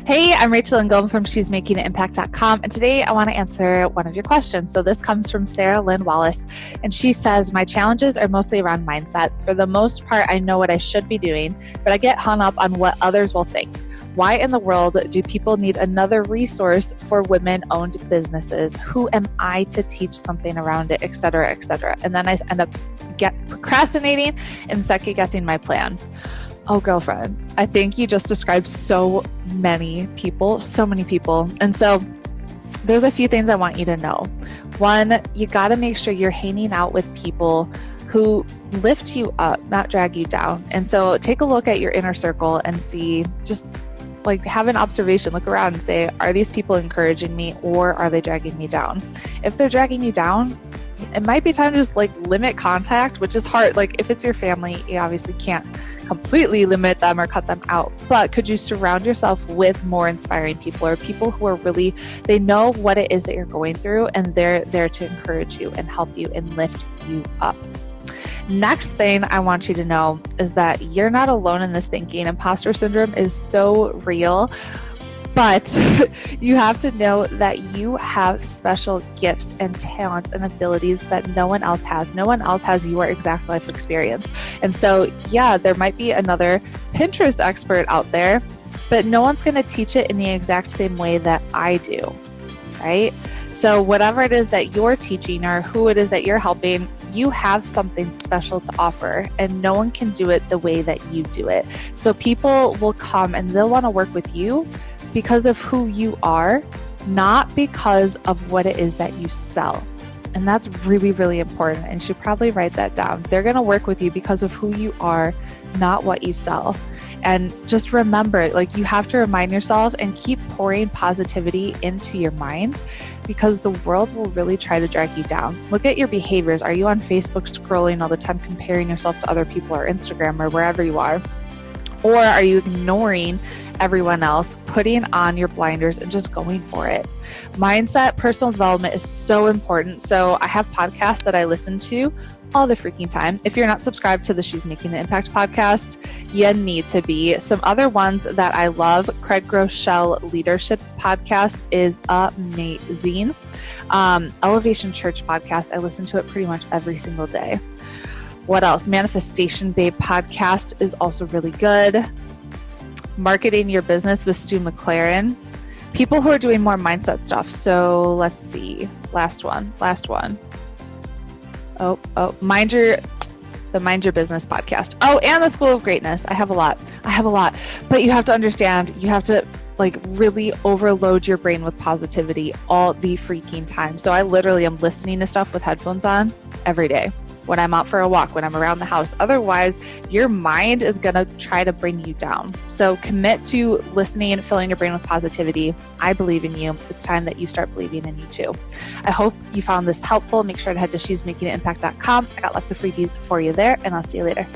Hey, I'm Rachel Ngom from she'smakingimpact.com, and today I want to answer one of your questions. So this comes from Sarah Lynn Wallace, and she says, my challenges are mostly around mindset. For the most part, I know what I should be doing, but I get hung up on what others will think. Why in the world do people need another resource for women-owned businesses? Who am I to teach something around it, et cetera, et cetera? And then I end up procrastinating and second-guessing my plan. Oh, girlfriend, I think you just described so many people. And so there's a few things I want you to know. One, you got to make sure you're hanging out with people who lift you up, not drag you down. And so take a look at your inner circle and see, just like have an observation, look around and say, are these people encouraging me or are they dragging me down? If they're dragging you down, it might be time to just limit contact, which is hard. If it's your family, you obviously can't completely limit them or cut them out. But could you surround yourself with more inspiring people or people who are really, they know what it is that you're going through and they're there to encourage you and help you and lift you up. Next thing I want you to know is that you're not alone in this thinking. Imposter syndrome is so real. But you have to know that you have special gifts and talents and abilities that no one else has. No one else has your exact life experience. And so, yeah, there might be another Pinterest expert out there, but no one's going to teach it in the exact same way that I do, right? So whatever it is that you're teaching or who it is that you're helping, you have something special to offer and no one can do it the way that you do it. So people will come and they'll want to work with you because of who you are, not because of what it is that you sell. And that's really, really important. And you should probably write that down. They're going to work with you because of who you are, not what you sell. And just remember, you have to remind yourself and keep pouring positivity into your mind because the world will really try to drag you down. Look at your behaviors. Are you on Facebook scrolling all the time, comparing yourself to other people or Instagram or wherever you are? Or are you ignoring everyone else, putting on your blinders and just going for it? Mindset, personal development is so important. So I have podcasts that I listen to all the freaking time. If you're not subscribed to the She's Making an Impact podcast, you need to be. Some other ones that I love, Craig Groeschel Leadership Podcast is amazing. Elevation Church Podcast, I listen to it pretty much every single day. What else? Manifestation Babe podcast is also really good. Marketing Your Business with Stu McLaren. People who are doing more mindset stuff. So let's see. Last one. Mind Your Business podcast. Oh, and the School of Greatness. I have a lot. But you have to understand, you have to really overload your brain with positivity all the freaking time. So I literally am listening to stuff with headphones on every day. When I'm out for a walk, when I'm around the house. Otherwise, your mind is going to try to bring you down. So commit to listening and filling your brain with positivity. I believe in you. It's time that you start believing in you too. I hope you found this helpful. Make sure to head to she'smakingimpact.com. I got lots of freebies for you there, and I'll see you later.